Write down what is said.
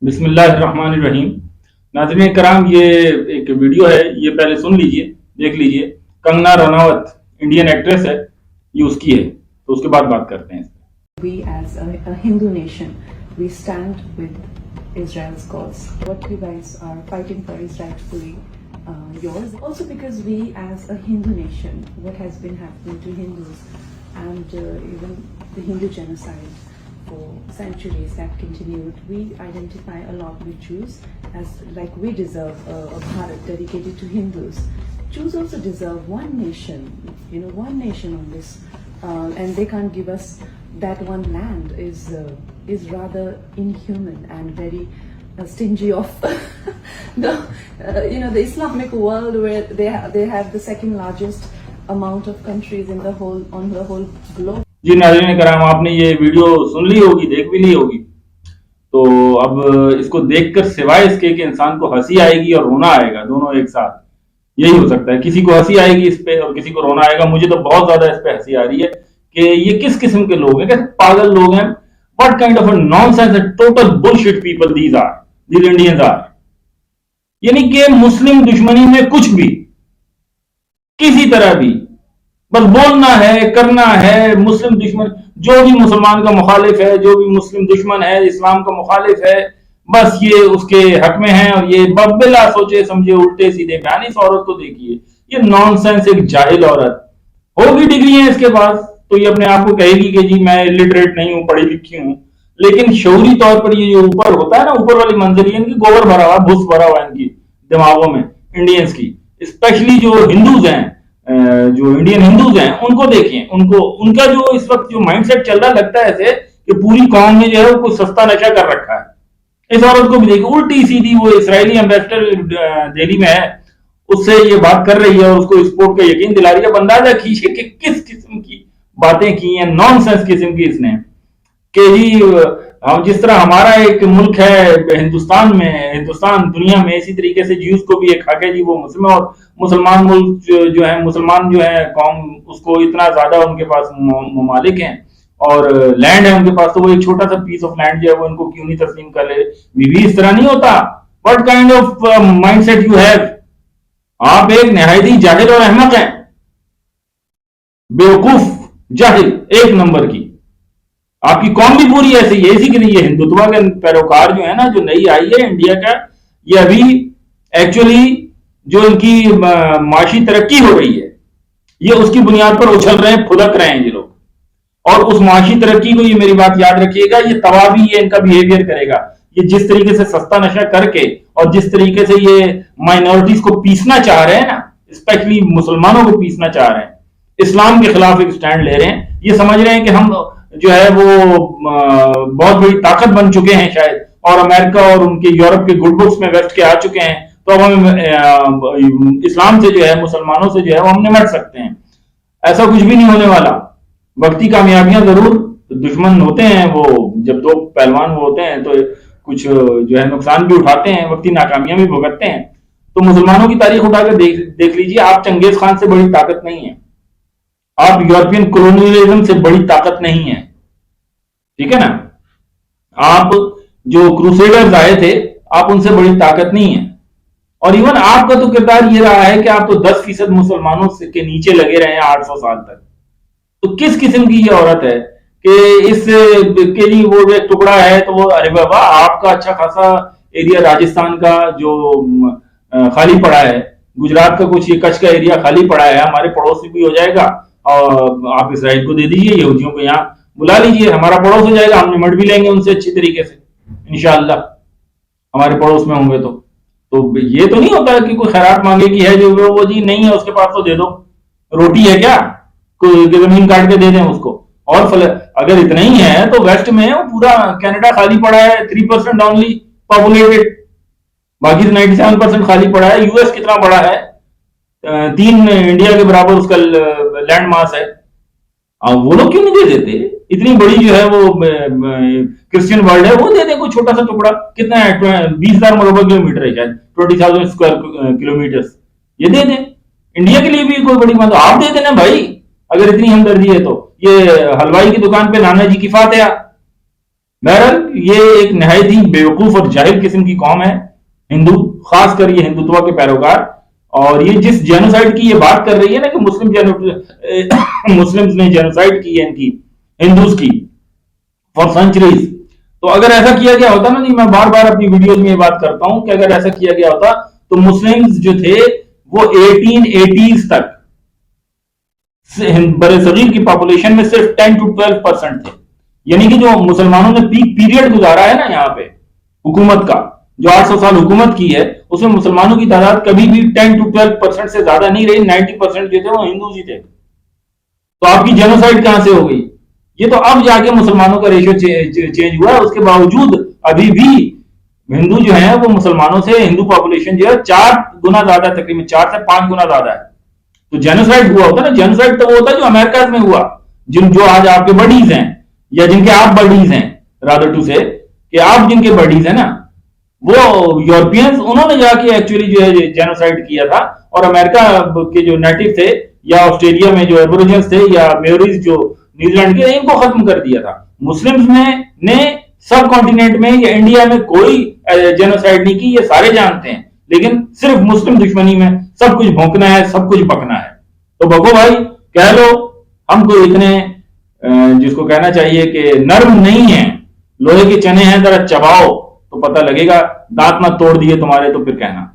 بسم اللہ الرحمن الرحیم. ناظرین کرام، یہ ایک ویڈیو ہے، یہ پہلے سن لیجئے، دیکھ لیجئے. کنگنا رناوت انڈین ایکٹریس ہے، یہ اس کی ہے، تو اس کے بعد بات کرتے ہیں. We as a Hindu nation, we stand with Israel's cause. What you guys are fighting for is rightfully yours. Also because we as a Hindu nation, what has been happening to Hindus and even the Hindu genocide for centuries that continued, we identify a lot with Jews as like we deserve a Bharat dedicated to Hindus. Jews also deserve one nation, one nation on this, and they can't give us that one land is rather inhuman and very stingy of the Islamic world, where they have the second largest amount of countries in the whole globe. جی ناظرین کرام، آپ نے یہ video سن لی ہوگی، دیکھ بھی لی ہوگی. تو اب اس کو دیکھ کر سوائے اس کے کہ انسان کو ہنسی آئے گی اور رونا آئے گا، دونوں ایک ساتھ، یہی ہو سکتا ہے. کسی کو ہنسی آئے گی اس پہ اور کسی کو رونا آئے گا. مجھے تو بہت زیادہ اس پہ ہنسی آ رہی ہے کہ یہ کس قسم کے لوگ ہیں، کیسے پاگل لوگ ہیں. What kind of a nonsense and total bullshit people these Indians are. یعنی کہ مسلم دشمنی میں کچھ بھی، کسی طرح بھی، بس بولنا ہے، کرنا ہے. مسلم دشمن، جو بھی مسلمان کا مخالف ہے، جو بھی مسلم دشمن ہے، اسلام کا مخالف ہے، بس یہ اس کے حق میں ہیں. اور یہ بلا سوچے سمجھے الٹے سیدھے بیان. اس عورت کو دیکھیے، یہ نان سینس ایک جاہل عورت. ہوگی ڈگری ہے اس کے پاس، تو یہ اپنے آپ کو کہے گی کہ جی میں لٹریٹ نہیں ہوں، پڑھی لکھی ہوں. لیکن شعوری طور پر یہ جو اوپر ہوتا ہے نا، اوپر والی منظر، ان کی گوبر بھرا ہوا، بھس بھرا ہوا ان کی دماغوں میں، انڈینز کی. اسپیشلی جو ہندوز ہیں، جو انڈین ہندوز ہیں، ان کو دیکھیں. ان کا جو اس وقت جو مائنڈ سیٹ چل رہا، لگتا ہے ایسے کہ پوری قوم نے جو ہے وہ سستا نشہ کر رکھا ہے. اس عورت کو بھی دیکھیں، الٹی سیدھی. وہ اسرائیلی ایمبیسڈر دہلی میں ہے، اس سے یہ بات کر رہی ہے اور اس کو اسپورٹ کا یقین دلا رہی ہے. اندازہ کیجیے کہ کس قسم کی باتیں کی ہیں، نان سینس قسم کی اس نے. کہ جی جس طرح ہمارا ایک ملک ہے ہندوستان دنیا میں، اسی طریقے سے جیوز کو بھی ایک حق ہے جی، وہ مسلم. اور مسلمان ملک جو ہے، مسلمان جو ہے قوم، اس کو اتنا زیادہ ان کے پاس ممالک ہیں اور لینڈ ہے ان کے پاس، تو وہ ایک چھوٹا سا پیس آف لینڈ جو ہے وہ ان کو کیوں نہیں تسلیم کر لے. بھی اس طرح نہیں ہوتا. What kind of mind set you have؟ آپ ایک نہایتی جاہل اور احمق ہیں، بیوقوف جاہل ایک نمبر کی. آپ کی قوم بھی پوری ایسی ہے. اسی کے لیے یہ ہندوتوا کے پیروکار جو ہے نا، جو نئی آئی ہے انڈیا کا، یہ ابھی ایکچولی جو ان کی معاشی ترقی ہو رہی ہے، یہ اس کی بنیاد پر اچھل رہے ہیں، پھدک رہے ہیں یہ لوگ. اور اس معاشی ترقی کو، یہ میری بات یاد رکھیے گا، یہ توابی یہ ان کا بیہیویئر کرے گا. یہ جس طریقے سے سستا نشہ کر کے اور جس طریقے سے یہ مائنورٹیز کو پیسنا چاہ رہے ہیں نا، اسپیشلی مسلمانوں کو پیسنا چاہ رہے ہیں، اسلام کے خلاف ایک سٹینڈ لے رہے ہیں. یہ سمجھ رہے ہیں کہ ہم جو ہے وہ بہت بڑی طاقت بن چکے ہیں شاید، اور امریکہ اور ان کے یورپ کے گڈ بکس میں ویسٹ کے آ چکے ہیں، تو اب ہم اسلام سے جو ہے، مسلمانوں سے جو ہے وہ ہم نمٹ سکتے ہیں. ایسا کچھ بھی نہیں ہونے والا. وقتی کامیابیاں ضرور، دشمن ہوتے ہیں وہ، جب دو پہلوان وہ ہوتے ہیں تو کچھ جو ہے نقصان بھی اٹھاتے ہیں، وقتی ناکامیاں بھی بھگتتے ہیں. تو مسلمانوں کی تاریخ اٹھا کر دیکھ لیجیے. آپ چنگیز خان سے بڑی طاقت نہیں ہے، آپ یورپین کولونیلزم سے بڑی طاقت نہیں ہے، ٹھیک ہے نا. آپ جو کروسیڈرز آئے تھے، آپ ان سے بڑی طاقت نہیں ہے. اور ایون آپ کا تو کردار یہ رہا ہے کہ آپ تو 10% مسلمانوں کے نیچے لگے رہے ہیں 800 سال تک. تو کس قسم کی یہ عورت ہے کہ اس کے لیے وہ ایک ٹکڑا ہے تو وہ، ارے بابا آپ کا اچھا خاصا ایریا راجستھان کا جو خالی پڑا ہے، گجرات کا کچھ یہ کچھ کا ایریا خالی پڑا ہے، ہمارے پڑوس بھی ہو جائے گا، اور آپ اسرائیل کو دے دیجئے، یہودیوں کو یہاں بلا لیجئے، ہمارا پڑوس ہو جائے گا، ہم نمٹ بھی لیں گے ان سے اچھی طریقے سے انشاءاللہ، ہمارے پڑوس میں ہوں گے. تو یہ تو نہیں ہوتا کہ کوئی خیرات مانگے کی ہے جو وہ جی نہیں ہے اس کے پاس تو دے دو. روٹی ہے کیا، کوئی زمین کاٹ کے دے دیں اس کو. اور اگر اتنا ہی ہے تو ویسٹ میں پورا کینیڈا خالی پڑا ہے، 3% اونلی پاپولیٹڈ، باقی 97% خالی پڑا ہے. یو ایس کتنا بڑا ہے، 3 انڈیا کے برابر اس کا لینڈ ماس ہے. وہ لوگ کیوں نہیں دے دیتے؟ اتنی بڑی جو ہے وہ کرسچن ورلڈ ہے، وہ دے دیں کوئی چھوٹا سا ٹکڑا. کتنا ہے، 20,000 مربع کلومیٹر ہے شاید، 20,000 اسکوائر کلومیٹر. یہ دے دیں. انڈیا کے لیے بھی کوئی بڑی بات، آپ دے دینا بھائی اگر اتنی ہمدردی ہے تو. یہ حلوائی کی دکان پہ نانا جی کی فاتحہ، بہرحال یہ ایک نہایت ہی بیوقوف اور جاہل قسم کی قوم ہے ہندو، خاص کر یہ ہندوتوا کے پیروکار. اور یہ جس جینوسائڈ کی یہ بات کر رہی ہے نا کہ مسلمز نے جینوسائڈ کی ہے ان کی ہندوز کی فار سینچریز، تو اگر ایسا کیا گیا ہوتا نا، نہیں میں بار بار اپنی ویڈیوز میں یہ بات کرتا ہوں کہ اگر ایسا کیا گیا ہوتا تو مسلمز جو تھے وہ 1880s تک برے صغیر کی پاپولیشن میں صرف 10 to 12% تھے. یعنی کہ جو مسلمانوں نے پیک پیریڈ گزارا ہے نا یہاں پہ حکومت کا، جو 800 سال حکومت کی ہے، اس میں مسلمانوں کی تعداد کبھی بھی 10 to 12% سے زیادہ نہیں رہی. 90% جو تھے وہ ہندوز ہی تھے. تو آپ کی جینوسائڈ کہاں سے ہو گئی؟ یہ تو اب جا کے مسلمانوں کا ریشو چینج ہوا ہے. اس کے باوجود ابھی بھی ہندو جو ہیں وہ مسلمانوں سے، ہندو پاپولیشن جو ہے 4 گنا زیادہ ہے، تقریباً 4 سے 5 گنا زیادہ ہے. تو جینوسائڈ ہوا ہوتا نا، جینوسائڈ تو وہ ہوتا ہے جو امریکہ میں ہوا، جو آج آپ کے بڈیز ہیں یا جن کے آپ بڈیز ہیں، رادر ٹو سے کہ آپ جن کے بڈیز ہیں نا، وہ یورپینز انہوں نے جا کے ایکچولی جو ہے جینوسائڈ کیا تھا. اور امریکہ کے جو نیٹو تھے یا آسٹریلیا میں جو ایبوریجنز تھے یا میوریز جو نیوزی لینڈ کے، ان کو ختم کر دیا تھا. مسلمز نے سب کانٹیننٹ میں یا انڈیا میں کوئی جینوسائڈ نہیں کی، یہ سارے جانتے ہیں. لیکن صرف مسلم دشمنی میں سب کچھ بھونکنا ہے، سب کچھ پکنا ہے. تو بگو بھائی کہہ لو، ہم کو اتنے جس کو کہنا چاہیے کہ نرم نہیں ہیں، لوہے کے چنے ہیں، ذرا چباؤ تو پتہ لگے گا. دانت نہ توڑ دیے تمہارے تو پھر کہنا.